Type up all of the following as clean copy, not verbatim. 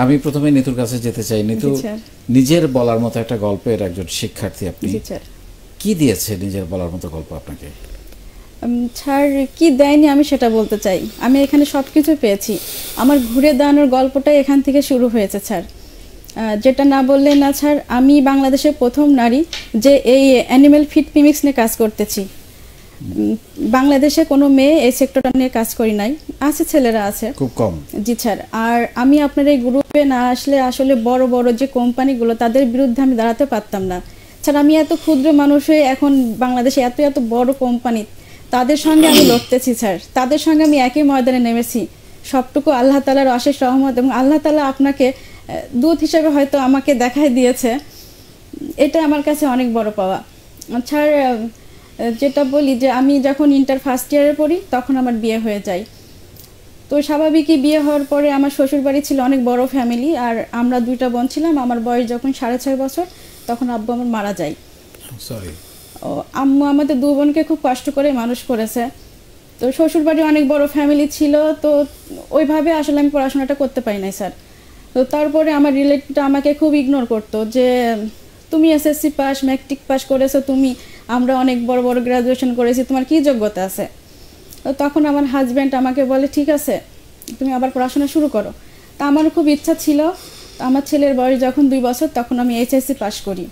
আমি প্রথমে নিতুর কাছে যেতে চাই। নিতু, নিজের বলার মতো একটা গল্পের একজন শিক্ষার্থী আপনি, কি দিয়েছে নিজের বলার মতো গল্প আপনাকে? স্যার কি দেয়নি আমি সেটা বলতে চাই। আমি এখানে সব কিছু পেয়েছি। আমার ঘুরে দাঁড়ানোর গল্পটাই এখান থেকে শুরু হয়েছে স্যার। যেটা না বললে না স্যার, আমি বাংলাদেশের প্রথম নারী যে এই অ্যানিম্যাল ফিড মিমিক্স নিয়ে কাজ করতেছি। বাংলাদেশে কোনো মেয়ে এই সেক্টরটা নিয়ে কাজ করি নাই, আছে ছেলেরা আছে খুব কম। জি স্যার। আর আমি আপনার এই গ্রুপে না আসলে আসলে বড় বড় যে কোম্পানিগুলো তাদের বিরুদ্ধে আমি দাঁড়াতে পারতাম না স্যার। আমি এত ক্ষুদ্র মানুষ হয়ে এখন বাংলাদেশে এত এত বড় কোম্পানি, তাদের সঙ্গে আমি লড়তেছি স্যার। তাদের সঙ্গে আমি একই ময়দানে নেমেছি। সবটুকু আল্লাহ তাআলার অশেষ রহমত, এবং আল্লাহ তাআলা আপনাকে দূত হিসেবে হয়তো আমাকে দেখাই দিয়েছে। এটা আমার কাছে অনেক বড় পাওয়া স্যার। যেটা বলি যে আমি যখন ইন্টার ফার্স্ট ইয়ারে পড়ি তখন আমার বিয়ে হয়ে যায়। তো স্বাভাবিকই বিয়ে হওয়ার পরে আমার শ্বশুরবাড়ি ছিল অনেক বড় ফ্যামিলি, আর আমরা দুইটা বোন ছিলাম। আমার বয়স যখন 6.5 বছর তখন আব্বু আমার মারা যায়। আম্মু আমাদের দু বোনকে খুব কষ্ট করে মানুষ করেছে। তো শ্বশুরবাড়ি অনেক বড় ফ্যামিলি ছিল, তো ওইভাবে আসলে আমি পড়াশোনাটা করতে পারি নাই স্যার। তো তারপরে আমার রিলেটিভটা আমাকে খুব ইগনোর করতো যে তুমি এসএসসি পাস, ম্যাট্রিক পাস করেছো, তুমি আমরা অনেক বড় বড় গ্রাজুয়েশন করেছি, তোমার কি যোগ্যতা আছে? তো তখন আমার হাজব্যান্ড আমাকে বলে ঠিক আছে তুমি আবার পড়াশোনা শুরু করো। তা আমার খুব ইচ্ছা ছিল। আমার ছেলের বয়স যখন 2 বছর তখন আমি এইচএসসি পাস করি।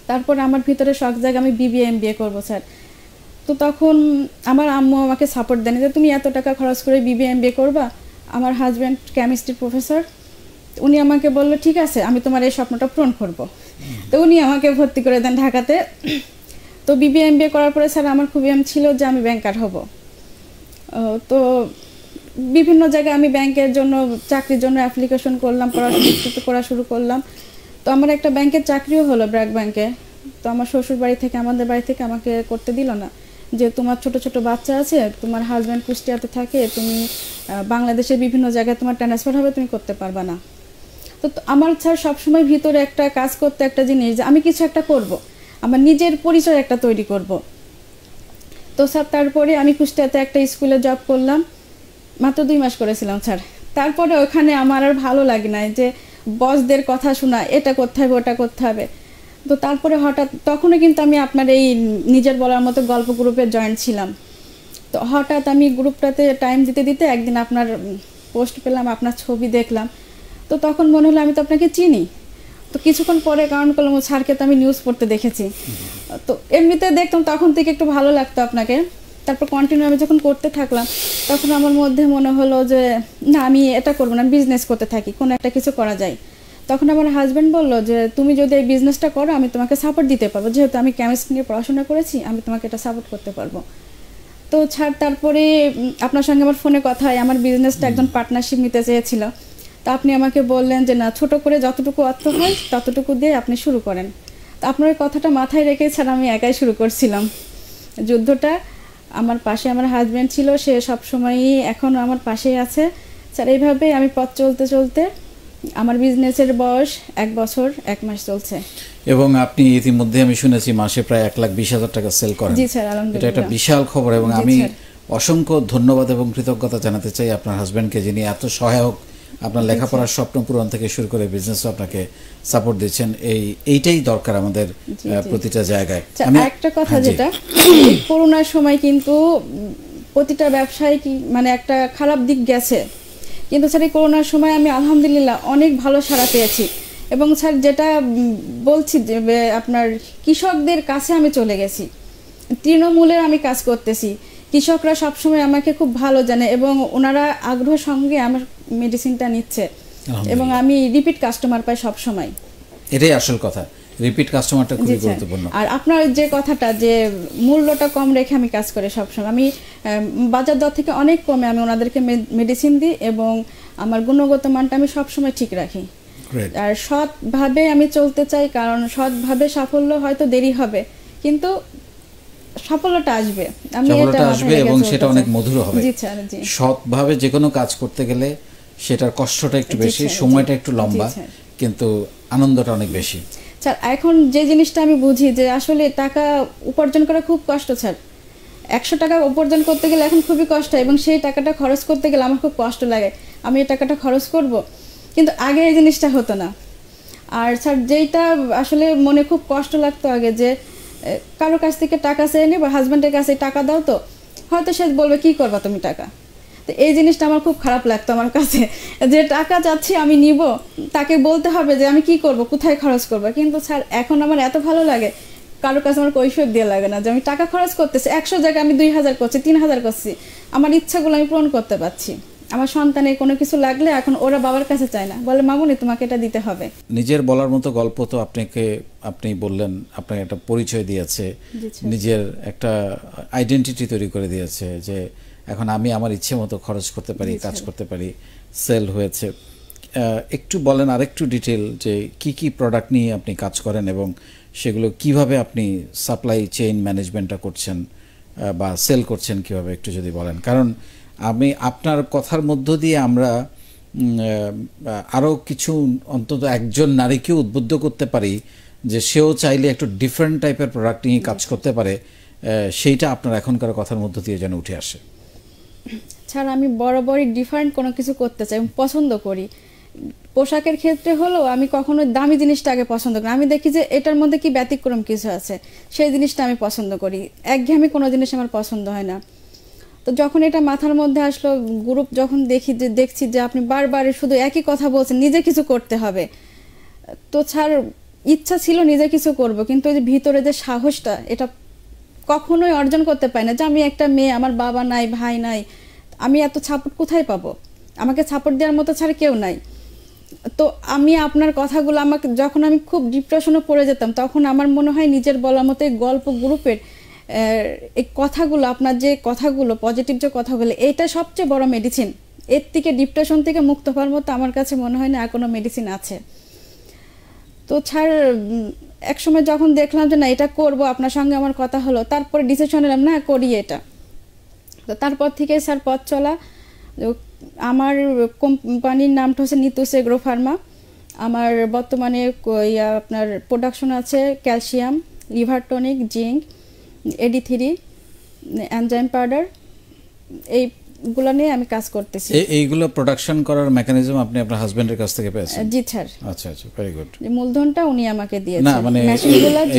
তারপর আমার ভিতরে শখ জায়গা আমি বিবিএ এমবিএ করবো স্যার। তো তখন আমার আম্মু আমাকে সাপোর্ট দেয়নি যে তুমি এত টাকা খরচ করে বিবিএ এমবিএ করবা। আমার হাজব্যান্ড কেমিস্ট্রির প্রফেসর, উনি আমাকে বললো ঠিক আছে আমি তোমার এই স্বপ্নটা পূরণ করব। তো উনি আমাকে ভর্তি করে দেন ঢাকাতে। তো বিবিএ এমবিএ করার পরে স্যার আমার খুব এম ছিল যে আমি ব্যাংকার হব। তো বিভিন্ন জায়গায় আমি ব্যাংকের জন্য চাকরির জন্য অ্যাপ্লিকেশন করলাম, পড়াশোনা করা শুরু করলাম। তো আমার একটা ব্যাংকের চাকরিও হলো, ব্র্যাক ব্যাংকে। তো আমার শ্বশুর বাড়ি থেকে, আমাদের বাড়ি থেকে আমাকে করতে দিল না, যে তোমার ছোট ছোট বাচ্চা আছে, তোমার হাজব্যান্ড কুষ্টিয়াতে থাকে, তুমি বাংলাদেশের বিভিন্ন জায়গায় তোমার ট্রান্সফার হবে, তুমি করতে পারবা না। তো আমার স্যার সবসময় ভিতরে একটা কাজ করতে একটা জিনিস যে আমি কিছু একটা করব, আমার নিজের পরিচয় একটা তৈরি করব। তো স্যার তারপরে আমি কুষ্টিয়াতে একটা স্কুলে জব করলাম, মাত্র 2 মাস করেছিলাম স্যার। তারপরে ওখানে আমার আর ভালো লাগে না যে বসদের কথা শোনা, এটা করতে হবে ওটা করতে হবে। তো তারপরে হঠাৎ তখনও কিন্তু আমি আপনার এই নিজের বলার মতো গল্প গ্রুপে জয়েন ছিলাম। তো হঠাৎ আমি গ্রুপটাতে টাইম দিতে দিতে একদিন আপনার পোস্ট পেলাম, আপনার ছবি দেখলাম। তো তখন মনে হলো আমি তো আপনাকে চিনি। তো কিছুক্ষণ পরে কারণ করলাম স্যারকে তো আমি নিউজ পড়তে দেখেছি। তো এমনিতে দেখতাম, তখন থেকে একটু ভালো লাগতো আপনাকে। তারপর কন্টিনিউ আমি যখন করতে থাকলাম তখন আমার মধ্যে মনে হলো যে না আমি এটা করবো না, বিজনেস করতে থাকি, কোনো একটা কিছু করা যায়। তখন আমার হাজব্যান্ড বললো যে তুমি যদি এই বিজনেসটা করো আমি তোমাকে সাপোর্ট দিতে পারবো, যেহেতু আমি কেমিস্ট্রি নিয়ে পড়াশোনা করেছি, আমি তোমাকে এটা সাপোর্ট করতে পারবো। তো ছাড়, তারপরে আপনার সঙ্গে আমার ফোনে কথা হয়, আমার বিজনেসটা একজন পার্টনারশিপ নিতে চেয়েছিল। তা আপনি আমাকে বললেন যে না, ছোট করে যতটুকু অর্থ হয় ততটুকু দিয়ে আপনি শুরু করেন। তো আপনার ওই কথাটা মাথায় রেখে ছাড়া আমি একাই শুরু করছিলাম যুদ্ধটা। আমার পাশে আমার হাজব্যান্ড ছিল, সে সবসময়ই এখনও আমার পাশেই আছে স্যার। এইভাবেই আমি পথ চলতে চলতে আমার বিজনেসের বয়স 1 বছর 1 মাস চলছে। এবং আপনি ইতিমধ্যে আমি শুনেছি মাসে প্রায় 1,20,000 টাকা সেল করেন। জি স্যার, আলহামদুলিল্লাহ। এটা একটা বিশাল খবর, এবং আমি অসংখ্য ধন্যবাদ এবং কৃতজ্ঞতা জানাতে চাই আপনার হাজব্যান্ডকে, যিনি এত সহায়ক, আপনার লেখাপড়ার স্বপ্ন পূরণ থেকে শুরু করে বিজনেসও আপনাকে সাপোর্ট দিচ্ছেন। এইটাই দরকার আমাদের প্রতিটা জায়গায়। আমি একটা কথা, যেটা করোনার সময় কিন্তু প্রতিটা ব্যবসায় কি মানে একটা খারাপ দিক গেছে, কিন্তু স্যার এই করোনার সময় আমি আলহামদুলিল্লাহ অনেক ভালো সাড়া পেয়েছি। এবং স্যার যেটা বলছি যে আপনার কৃষকদের কাছে আমি চলে গেছি, তৃণমূলের আমি কাজ করতেছি। কৃষকরা সবসময় আমাকে খুব ভালো জানে এবং ওনারা আগ্রহ সঙ্গে আমার মেডিসিনটা নিচ্ছে, এবং আমি রিপিট কাস্টমার পাই সব সময়। এটাই আসল কথা, রিপিট কাস্টমারটা খুবই গুরুত্বপূর্ণ। আর আপনার যে কথাটা যে মূল্যটা কম রেখে আমি কাজ করি সবসময়, আমি বাজার দর থেকে অনেক কমে আমি ওনাদেরকে মেডিসিন দিই, এবং আমার গুণগত মানটা আমি সবসময় ঠিক রাখি। আর সৎভাবে আমি চলতে চাই, কারণ সৎভাবে সাফল্য হয়তো দেরি হবে কিন্তু সফলতা আসবে, এবং সেটা অনেক মধুর হবে। সৎভাবে যে কোনো কাজ করতে গেলে সেটার কষ্টটা একটু বেশি, সময়টা একটু লম্বা, কিন্তু আনন্দটা অনেক বেশি। স্যার এখন যে জিনিসটা আমি বুঝি যে আসলে টাকা উপার্জন করা খুব কষ্ট স্যার। 100 টাকা উপার্জন করতে গেলে এখন খুবই কষ্ট, এবং সেই টাকাটা খরচ করতে গেলে আমার খুব কষ্ট লাগে। আমি এই টাকাটা খরচ করব, কিন্তু আগে এই জিনিসটা হতো না। আর স্যার যেইটা আসলে মনে খুব কষ্ট লাগতো আগে, যে কারো কাছ থেকে টাকা চেয়ে নেই বা হাজব্যান্ডের কাছে টাকা দাও, তো হয়তো সে বলবে কি করবা তুমি টাকা। তো এই জিনিসটা আমার খুব খারাপ লাগতো আমার কাছে, যে টাকা চাচ্ছি আমি নিব, তাকে বলতে হবে যে আমি কি করব, কোথায় খরচ করবো। কিন্তু স্যার এখন আমার এত ভালো লাগে, কারোর কাছে আমার কৈফিয়ত দিয়ে লাগে না যে আমি টাকা খরচ করতেছি, 100 জায়গায় আমি 2000 করছি, 3000 করছি, আমার ইচ্ছাগুলো আমি পূরণ করতে পারছি। আমার সন্তানের কোনো কিছু লাগলে এখন ওরা বাবার কাছে চায় না, বলে মামুনি তোমাকে এটা দিতে হবে। নিজের বলার মতো গল্প তো আপনি বললেন, আপনাকে একটা পরিচয় দিয়েছে, নিজের একটা আইডেন্টিটি তৈরি করে দিয়েছে, যে এখন আমি আমার ইচ্ছে মতো খরচ করতে পারি, কাজ করতে পারি, সেল হয়েছে। একটু বলেন আরেকটু ডিটেল, যে কি কি প্রোডাক্ট নিয়ে আপনি কাজ করেন এবং সেগুলো কিভাবে আপনি সাপ্লাই চেইন ম্যানেজমেন্টটা করছেন বা সেল করছেন কিভাবে, একটু যদি বলেন। কারণ আমি আপনার কথার মধ্য দিয়ে আমরা আরও কিছু অন্তত একজন নারীকেও উদ্বুদ্ধ করতে পারি যে সেও চাইলে একটু ডিফারেন্ট টাইপের প্রোডাক্ট নিয়ে কাজ করতে পারে, সেইটা আপনার এখনকার কথার মধ্য দিয়ে যেন উঠে আসে। ছাড়া আমি বরাবরই ডিফারেন্ট কোনো কিছু করতে চাই, পছন্দ করি। পোশাকের ক্ষেত্রে হলেও আমি কখনো দামি জিনিসটা আগে পছন্দ করি, আমি দেখি যে এটার মধ্যে কি ব্যতিক্রম কিছু আছে, সেই জিনিসটা আমি পছন্দ করি। একঘেয়েমি কোনো জিনিস আমার পছন্দ হয় না। তো যখন এটা মাথার মধ্যে আসলো, গ্রুপ যখন দেখছি যে আপনি বারবার শুধু একই কথা বলছেন, নিজে কিছু করতে হবে, তো ছাড় ইচ্ছা ছিল নিজে কিছু করব, কিন্তু ওই যে ভিতরে যে সাহসটা, এটা কখনোই অর্জন করতে পারি না। যে আমি একটা মেয়ে, আমার বাবা নাই, ভাই নাই, আমি এত সাপোর্ট কোথায় পাবো? আমাকে সাপোর্ট দেওয়ার মতো ছাড়া কেউ নাই। তো আমি আপনার কথাগুলো, আমাকে যখন আমি খুব ডিপ্রেশনে পড়ে যেতাম, তখন আমার মনে হয় নিজের বলার মতো এই গল্প গ্রুপের এই কথাগুলো, আপনার যে কথাগুলো, পজিটিভ যে কথাগুলো, এটা সবচেয়ে বড় মেডিসিন। এর থেকে ডিপ্রেশন থেকে মুক্ত হওয়ার মতো আমার কাছে মনে হয় না আর কোনো মেডিসিন আছে। তো ছাড় একসময় যখন দেখলাম যে না এটা করব, আপনার সঙ্গে আমার কথা হলো, তারপরে ডিসিশন নিলাম না করি এটা। তো তারপর থেকে স্যার পথ চলা। আমার কোম্পানির নামটা হচ্ছে নিতুস এগ্রো ফার্মা। আমার বর্তমানে আপনার প্রোডাকশন আছে calcium, liver tonic, zinc, AD3, enzyme powder, এইগুলো নিয়ে আমি কাজ করতেছি। এইগুলো প্রোডাকশন করার মেকানিজম আপনি আপনার হাজবেন্ডের কাছ থেকে পেয়েছেন? জি স্যার। আচ্ছা আচ্ছা, ভেরি গুড। মূলধনটা উনি আমাকে দিয়েছেন। না মানে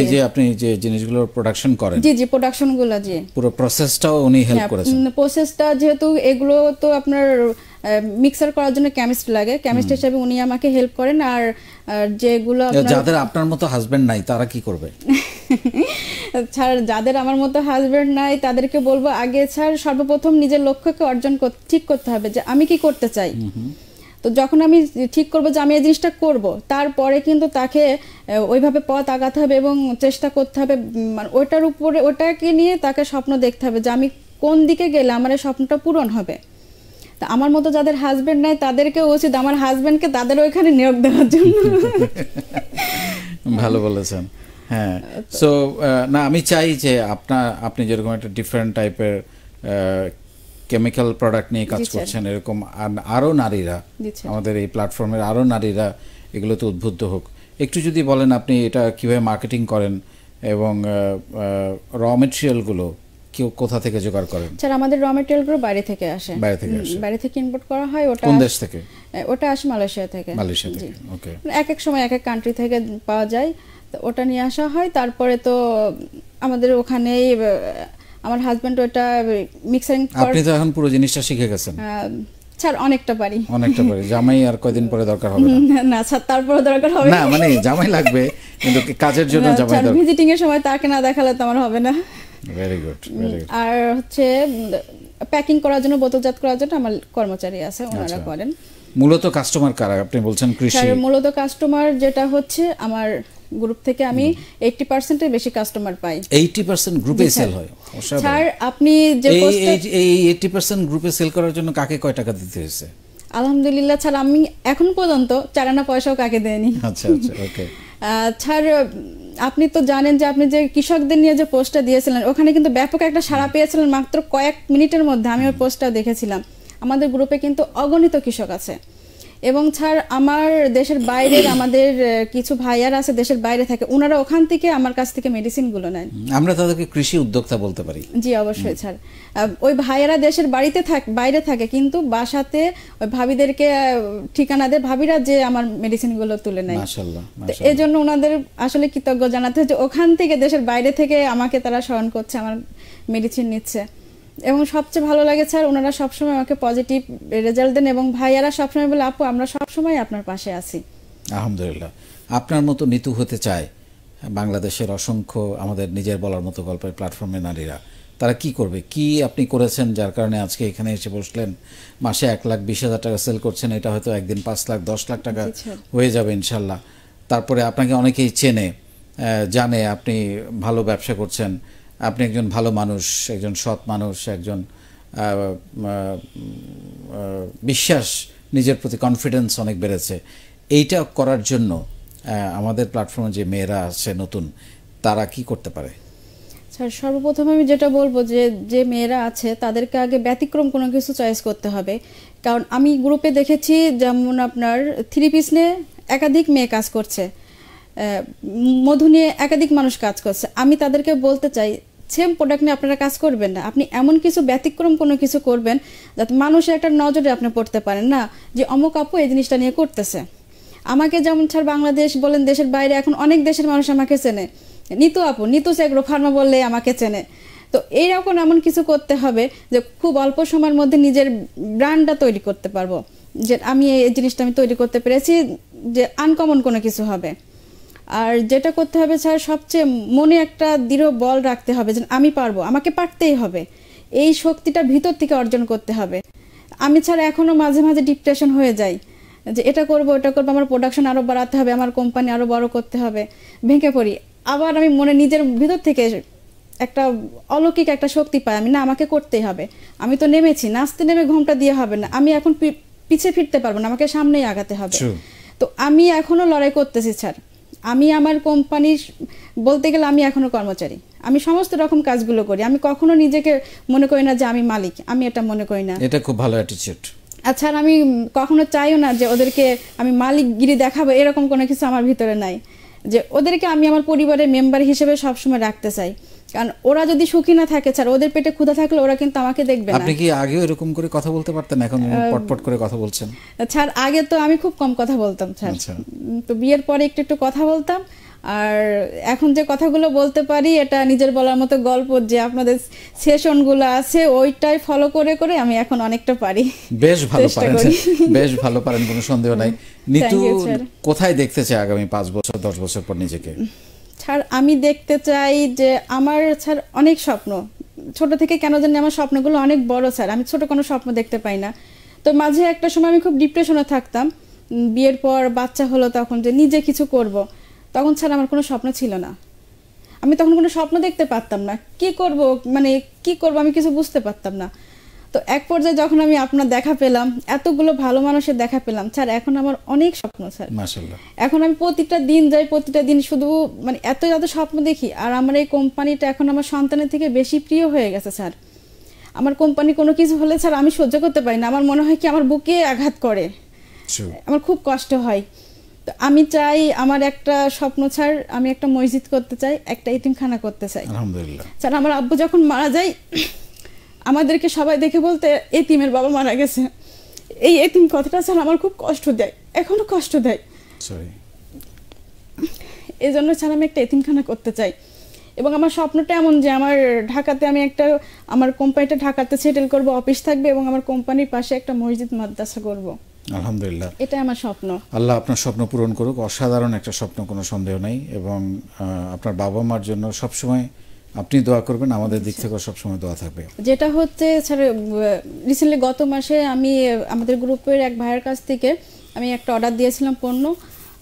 এই যে আপনি যে জিনিসগুলো প্রোডাকশন করেন, জি জি, প্রোডাকশনগুলো, জি পুরো প্রসেসটাও উনি হেল্প করেছেন? প্রসেসটা যেহেতু এগুলো তো আপনার মিক্সার করার জন্য কেমিস্ট লাগে, কেমিস্ট হিসেবে উনি আমাকে হেল্প করেন। আর যেগুলো যাদের আপনার মতো হাজবেন্ড নাই তারা কি করবে? স্যার যাদের আমার মতো হাজবেন্ড নাই তাদেরকে বলবো আগে স্যার সর্বপ্রথম নিজের লক্ষ্যকে অর্জন ঠিক করতে হবে, যে আমি কি করতে চাই। তো যখন আমি ঠিক করবো যে আমি এই জিনিসটা করব, তারপরে কিন্তু তাকে ওইভাবে পথ আগাতে হবে এবং চেষ্টা করতে হবে, ওইটার উপরে ওটাকে নিয়ে তাকে স্বপ্ন দেখতে হবে যে আমি কোন দিকে গেলে আমার এই স্বপ্নটা পূরণ হবে। তা আমার মতো যাদের হাজবেন্ড নাই তাদেরকে উচিত আমার হাজবেন্ডকে তাদের ওইখানে নিয়োগ দেওয়ার জন্য। ভালো বলেছেন। হ্যাঁ, সো না আমি চাই যে আপনি যেরকম একটা ডিফারেন্ট টাইপের কেমিক্যাল প্রোডাক্ট নিয়ে কাজ করছেন, এরকম আরও নারীরা, আমাদের এই প্ল্যাটফর্মের আরও নারীরা এগুলোতে উদ্বুদ্ধ হোক। একটু যদি বলেন আপনি এটা কিভাবে মার্কেটিং করেন এবং র মেটেরিয়ালগুলো কোথা থেকে জোগাড় করেন? স্যার আমাদের র মেটেরিয়ালগুলো বাইরে থেকে আসে। বাইরে থেকে ইম্পোর্ট করা হয়। ওটা কোন দেশ থেকে? ওটা আসে মালয়েশিয়া থেকে। মালয়েশিয়া থেকে, ওকে। এক এক সময় এক এক কান্ট্রি থেকে পাওয়া যায়, তো ওটা নিয়ে আসা হয়। তারপরে তো আমাদের ওখানেই আমার হাজবেন্ড ওটা মিক্সারিং। আপনি তো এখন পুরো জিনিসটা শিখে গেছেন? স্যার অনেকটা পারি। জামাই আর কয়দিন পরে দরকার হবে না স্যার, তারপরে দরকার হবে না, মানে জামাই লাগবে কিন্তু কাজের জন্য জামাই দরকার। ভিজিটিং এর সময় তাকে না দেখালে তো আমার হবে না। Very good, very good. আর হচ্ছে প্যাকিং করার জন্য, বোতলজাত করার জন্য আমার কর্মচারী আছে, ওনারা করেন। মূলত কাস্টমার কারা? আপনি বলছেন কৃষি। স্যার মূলত কাস্টমার যেটা হচ্ছে আমার গ্রুপ থেকে আমি 80% এর বেশি কাস্টমার পাই। 80% গ্রুপে সেল হয়? স্যার আপনি যে এই 80% গ্রুপে সেল করার জন্য কাকে কয় টাকা দিতে হয়েছে? আলহামদুলিল্লাহ স্যার, আমি এখন পর্যন্ত 4 আনা পয়সাও কাকে দেয়নি। আচ্ছা আচ্ছা, ওকে। স্যার আপনি তো জানেন যে আপনি যে কৃষকদের নিয়ে যে পোস্টটা দিয়েছিলেন, ওখানে কিন্তু ব্যাপক একটা সাড়া পেয়েছিলেন মাত্র কয়েক মিনিটের মধ্যে। আমি ওই পোস্টটা দেখেছিলাম। আমাদের গ্রুপে কিন্তু অগণিত কৃষক আছে এবং স্যার আমার দেশের বাইরের আমাদের কিছু ভাইয়ার আছে দেশের বাইরে থাকে, ওনারা ওখান থেকে আমার কাছ থেকে মেডিসিনগুলো নেন। আমরা তাদেরকে কৃষি উদ্যোক্তা বলতে পারি। জি অবশ্যই স্যার। ওই ভাইয়ারা দেশের বাইরে থাকে কিন্তু বাসাতে ওই ভাবিদেরকে ঠিকানা দেয়, ভাবিরা যে আমার মেডিসিনগুলো তুলে নেয়। মাশাআল্লাহ, এই জন্য ওনাদের আসলে কৃতজ্ঞ জানাতে যে ওখান থেকে দেশের বাইরে থেকে আমাকে তারা স্মরণ করছে, আমার মেডিসিন নিচ্ছে। এবং সবচেয়ে ভালো লাগে স্যার ওনারা সবসময় আমাকে পজিটিভ রেজাল্ট দেন এবং ভাইয়ারা সবসময় বলে আপু আমরা সবসময় আপনার পাশে আছি। আলহামদুলিল্লাহ। আপনার মতো নিতু হতে চায় বাংলাদেশের অসংখ্য আমাদের নিজের বলার মতো গল্পের প্ল্যাটফর্মে নারীরা। তারা কি করবে, কি আপনি করেছেন যার কারণে আজকে এখানে এসে বসলেন, মাসে 1,20,000 টাকা সেল করছেন, এটা হয়তো একদিন 5 লাখ 10 লাখ টাকা হয়ে যাবে ইনশাল্লাহ। তারপরে আপনাকে অনেকেই চেনে জানে আপনি ভালো ব্যবসা করছেন, আপনি একজন ভালো মানুষ, একজন সৎ মানুষ, একজন বিশ্বাস, নিজের প্রতি কনফিডেন্স অনেক বেড়েছে। এইটা করার জন্য আমাদের প্ল্যাটফর্মে যে মেয়েরা আছে নতুন, তারা কি করতে পারে? স্যার সর্বপ্রথম আমি যেটা বলবো যে মেয়েরা আছে তাদেরকে আগে ব্যতিক্রম কোনো কিছু চয়েস করতে হবে। কারণ আমি গ্রুপে দেখেছি যেমন আপনার 3 পিস নিয়ে একাধিক মেয়ে কাজ করছে, মধু নিয়ে একাধিক মানুষ কাজ করছে। আমি তাদেরকে বলতে চাই সেম প্রোডাক্ট নিয়ে আপনারা কাজ করবেন না, আপনি এমন কিছু ব্যতিক্রম কোনো কিছু করবেন যাতে মানুষের একটা নজরে আপনি পড়তে পারেন না যে অমুক আপু এই জিনিসটা নিয়ে করতেছে। আমাকে যেমন স্যার বাংলাদেশ বলেন দেশের বাইরে এখন অনেক দেশের মানুষ আমাকে চেনে, নিতু আপু, নিতু এগ্রো ফার্মা বললে আমাকে চেনে। তো এইরকম এমন কিছু করতে হবে যে খুব অল্প সময়ের মধ্যে নিজের ব্র্যান্ডটা তৈরি করতে পারবো, যে আমি এই জিনিসটা আমি তৈরি করতে পেরেছি, যে আনকমন কোনো কিছু হবে। আর যেটা করতে হবে স্যার সবচেয়ে মনে একটা দৃঢ় বল রাখতে হবে যে আমি পারবো, আমাকে পারতেই হবে, এই শক্তিটা ভিতর থেকে অর্জন করতে হবে। আমি ছাড়া এখনো মাঝে মাঝে ডিপ্রেশন হয়ে যাই যে এটা করবো ওটা করবো, আমার প্রোডাকশন আরো বাড়াতে হবে, আমার কোম্পানি আরো বড় করতে হবে, ভেঙে পড়ি। আবার আমি মনে নিজের ভিতর থেকে একটা অলৌকিক একটা শক্তি পাই, আমি না আমাকে করতেই হবে, আমি তো নেমেছি, নাচতে নেমে ঘোমটা দিয়ে হবে না, আমি এখন পিছিয়ে ফিরতে পারবো না, আমাকে সামনেই আগাতে হবে। তো আমি এখনো লড়াই করতেছি স্যার। আমি আমার কোম্পানির বলতে গেলে আমি এখনো কর্মচারী, আমি সমস্ত রকম কাজগুলো করি, আমি কখনো নিজেকে মনে করি না যে আমি মালিক, আমি এটা মনে করি না। এটা খুব ভালো অ্যাটিটিউড। আচ্ছা আমি কখনো চাইও না যে ওদেরকে আমি মালিকগিরি দেখাবো, এরকম কোনো কিছু আমার ভিতরে নাই। যে ওদেরকে আমি আমার পরিবারের মেম্বার হিসেবে সবসময় রাখতে চাই, কারণ ওরা যদি সুখী না থাকে স্যার, ওদের পেটে ক্ষুধা থাকলে ওরা কিন্তু আমাকে দেখবে না। আপনি কি আগেও এরকম করে কথা বলতে পারতেন, এখন পটপট করে কথা বলছেন? স্যার আগে তো আমি খুব কম কথা বলতাম স্যার, তো বিয়ের পরে একটু একটু কথা বলতাম। আর এখন যে কথাগুলো বলতে পারি এটা নিজের বলার মতো গল্প, যে আপনাদের সেশনগুলো আছে ওইটাই ফলো করে করে আমি এখন অনেকটা পারি। বেশ ভালো পারেন, বেশ ভালো পারেন, কোনো সন্দেহ নাই। নিতু কোথায় দেখতে চাই আগামী 5 বছর 10 বছর পর নিজেকে? স্যার আমি দেখতে চাই যে আমার স্যার অনেক স্বপ্ন ছোট থেকে, কেন জানি আমার স্বপ্নগুলো অনেক বড় স্যার, আমি ছোট কোনো স্বপ্ন দেখতে পাই না। তো মাঝে একটা সময় আমি খুব ডিপ্রেশনে থাকতাম, বিয়ের পর বাচ্চা হলো তখন যে নিজে কিছু করব, তখন স্যার আমার কোনো স্বপ্ন ছিল না, আমি তখন কোনো স্বপ্ন দেখতে পারতাম না, কি করব মানে কি করব আমি কিছু বুঝতে পারতাম না। তো এক পর্যায়ে যখন আমি আপনার দেখা পেলাম, এতগুলো ভালো মানুষের দেখা পেলাম স্যার, এখন আমার অনেক স্বপ্ন স্যার, মাশাআল্লাহ। এখন আমি প্রতিটা দিন যাই, প্রতিটা দিন শুধু মানে এত স্বপ্ন দেখি। আর আমার এই কোম্পানিটা এখন আমার সন্তানের থেকে বেশি প্রিয় হয়ে গেছে স্যার। আমার কোম্পানি কোনো কিছু হলে স্যার আমি সহ্য করতে পারি না, আমার মনে হয় কি আমার বুকে আঘাত করে, আমার খুব কষ্ট হয়। তো আমি চাই আমার একটা স্বপ্ন স্যার, আমি একটা মসজিদ করতে চাই, একটা এতিমখানা করতে চাই। আলহামদুলিল্লাহ স্যার আমার আব্বু যখন মারা যায় আমাদেরকে সবাই দেখে বলতে এতিমের বাবা মারা গেছে, এই এতিম কথাটা স্যার আমার খুব কষ্ট দেয়, এখনো কষ্ট দেয়। এই জন্য স্যার আমি একটা এতিমখানা করতে চাই। এবং আমার স্বপ্নটা এমন যে আমার ঢাকাতে আমি একটা আমার কোম্পানিটা ঢাকাতে সেটেল করব, অফিস থাকবে এবং আমার কোম্পানির পাশে একটা মসজিদ মাদ্রাসা করব। আলহামদুলিল্লাহ, এটা আমার স্বপ্ন। আল্লাহ আপনার স্বপ্ন পূরণ করুক। অসাধারণ একটা স্বপ্ন, কোনো সন্দেহ নাই। এবং আপনার বাবা মার জন্য সবসময় আপনি দোয়া করবেন, আমাদের দিক থেকেও সবসময় দোয়া থাকবে। যেটা হচ্ছে স্যার রিসেন্টলি গত মাসে আমি আমাদের গ্রুপের এক ভাইয়ের কাছ থেকে আমি একটা অর্ডার দিয়েছিলাম পণ্য।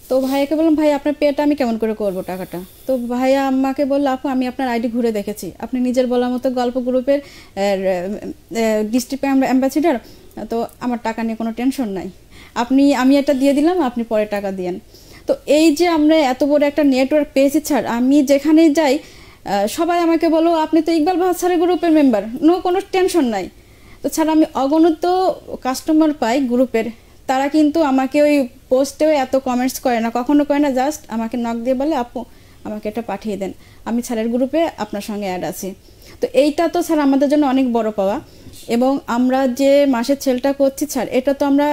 তো ভাইয়াকে বললাম ভাই আপনার পেটা আমি কেমন করে করব টাকাটা। তো ভাইয়া আমাকে বললো আপু আমি আপনার আইডি ঘুরে দেখেছি, আপনি নিজের বলার মতো গল্প গ্রুপের ডিস্ট্রিক্ট অ্যাম্বাসিডার, তো আমার টাকা নিয়ে কোনো টেনশন নাই, আমি এটা দিয়ে দিলাম, আপনি পরে টাকা দিয়েন। তো এই যে আমরা এত বড় একটা নেটওয়ার্ক পেয়েছি স্যার, আমি যেখানেই যাই সবাই আমাকে বলো আপনি তো ইকবাল বাহার স্যারের গ্রুপের মেম্বার, কোনো টেনশন নাই। তো স্যার আমি অগণিত কাস্টমার পাই গ্রুপের, তারা কিন্তু আমাকে ওই পোস্টেও এত কমেন্টস করে না, কখনো করে না, জাস্ট আমাকে নক দিয়ে বলে আপু আমাকে এটা পাঠিয়ে দেন, আমি স্যারের গ্রুপে আপনার সঙ্গে অ্যাড আছি। তো এইটা তো স্যার আমাদের জন্য অনেক বড় পাওয়া, এবং আমরা যে মাসের সেলটা করছি স্যার, এটা তো আমরা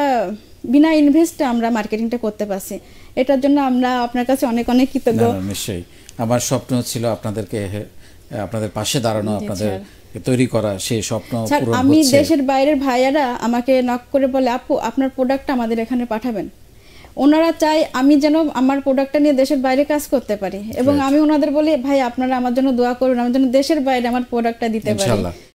বিনা ইনভেস্টে আমরা মার্কেটিংটা করতে পারছি, এটার জন্য আমরা আপনার কাছে অনেক অনেক কৃতজ্ঞ। নিশ্চয়ই আমার স্বপ্ন ছিল আপনাদেরকে আপনাদের পাশে দাঁড়ানো, আপনাদের তৈরি করা, সেই স্বপ্ন স্যার পূরণ আমি হচ্ছে। দেশের বাইরের ভাইয়ারা আমাকে নক করে বলে আপু আপনার প্রোডাক্টটা আমাদের এখানে পাঠাবেন, ওনারা চায় আমি যেন আমার প্রোডাক্টটা নিয়ে দেশের বাইরে কাজ করতে পারি, এবং আমি ওনাদের বলি ভাই আপনারা আমার জন্য দোয়া করুন, আমার জন্য দেশের বাইরে আমার প্রোডাক্টটা দিতে পারি। ইনশাআল্লাহ।